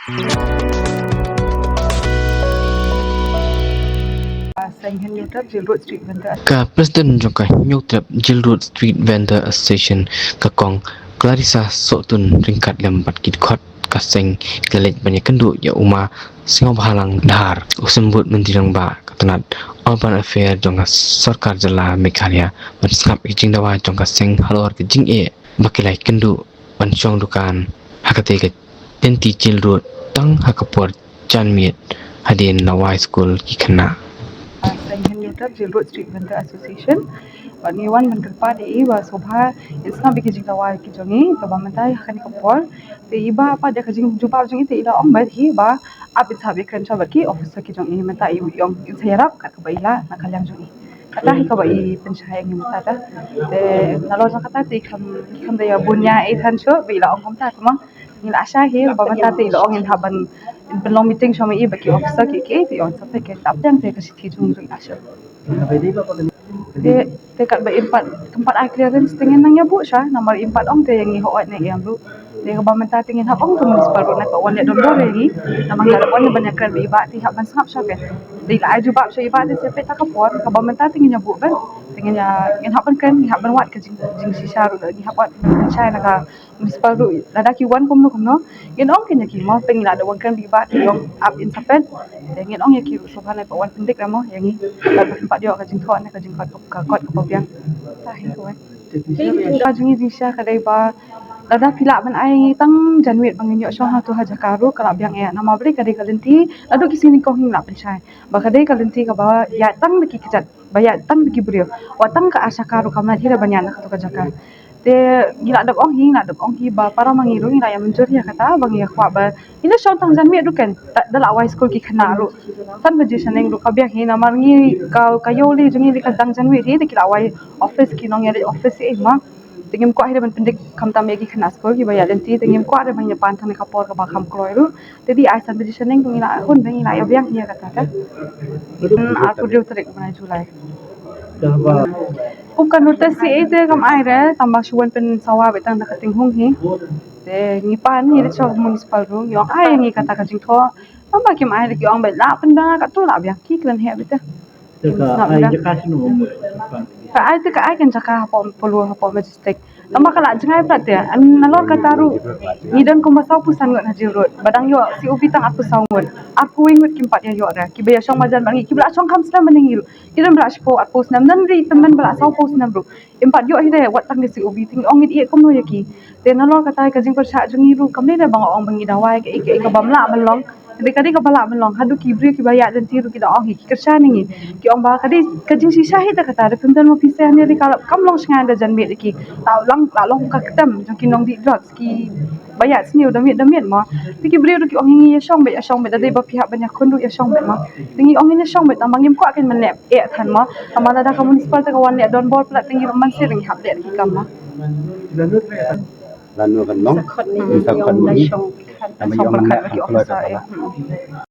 Ka Presiden jongka nyutrap Jill Road Street Vendor Association ka kong Clarissa Sotun ringkat lembat kidkot kaseng kelek banyak kendu ya uma singo bahalang dahar usembut mentirang ba katanat urban affair jongka sarkar jala Meghalaya menskap ijing dawa jongka seng halor ke jing bakilai kendu pansong dukan hakate ke tenti Jill Road tang hakapor janmiet hadin lawai school kikana Jill Road Street Vendor Association. Niwan mengerpa di iba sobha isna bikijing tawai kijongi to bamantai hakani kapor te iba apa dia kajing jumpa jongi te ila om hi ba apit sabi kan baki officer kijongi menta ibu yong sayarap kat kabaila nakalyang jongi kata hi kabai pensyayang ni mata ta te nalo kata te kam daya bunya ethan sho bila om komta kuma ngila asya hi bamanta te ila ong haban belong meeting shomi iba ki officer ki yon sampai ke tapjang te kasiti jung jung asya te kat ba tempat I clearance tingin nang yabu siya nomor 4 ong te yang ihoat na yang lu te ka bamanta tingin hap ong tu municipal road na ka wan don dore gi namang galapon ni banyak kan iba ti hap ban sangap siya ke di la aju bab siya iba ti sepe ta kapor ka bamanta tingin yabu ban tingin ya ngin hap kan hap ban wat ka jing sisa ru gi hap wat siya na ka municipal road lada ki wan kom no ngin ong kin ki mo peng la da wan kan iba ti yong up in sapen te ngin ong ya ki so ba na pa wan pendik mo yang ni la tempat dia ka jing thon na ka jing kot ka biang tahi ko ka jing jing siya ka dai ba lada pila ban ai tang janwet bangin yo so ha tu ha jakaru kala biang ya nama beli ka dai kalenti ladu ki sini ko hing la pensai ba ka dai kalenti ka ba ya tang ki kijat ba ya tang ki brio watang ka asakaru kamna hira banyan ka to ka jakar te gila dak ong hi ba para mangiru ila ya mencuri ya kata bang ya kwa ba ina so tang janwet du kan dala wai school ki khana ru san baje saneng ru ka biang hi namar ngi ka kayoli jungi li ka dang janwet hi de kila wai office ki nong ya office e ma tingim ko ahira ban pendik kam tam yagi khana skor ki baya lenti tingim ko ada banya pan thane kapor ka ba kham kloi ru tedi ai san biji seneng tung ila hun bang ila ya biang hiya kata ka aku dia tarik mana Julai kan notice si ite kam aire tambah suwan pen sawa betang nakating hung hi te ngipan ni de chok municipal ru yong ai ngi kata ka jing tho tambah kim aire ki ong ba la penda ka tu la biang ki klan he beta ka ai kan jaka pom polu pom majestic tambah kala jangai plat ya an nalor kataru ni dan ko masau pusan ngot Haji Road badang yo si ubi tang aku saungot aku ingut kimpat ya yo ra ki baya song majan bangi ki bla song kam slam menengiru ki dan bla spo at pos nam dan ri teman bla sau pos nam bro impat yo hide wat tang si ubi ting ong it kom no yaki te nalor katai ka jing per sa jungiru kam ne bang ong bangi dawai ke bamla balong kadi ka bala melong hadu ki bri ki baya dan tiru ki da ong ki kersa ningi ki ong ba kadi kajing si syahid ta kata pemdan mo pisa ni ri kala kam long sngan da jan met ki la long ka ketam jong ki nong di drugs ki baya sni da met mo ti ki bri ki ong ngi ya song be da dei ba pihak banyak kundu ya song be mo tingi ong ni song be tamang ngim ko akan menep than mo tamala da ka municipal ta ka wan le don bor plat tingi man siring hap le ki kam mo lanu kan long sakot ni yang da song kan song perkat ki officer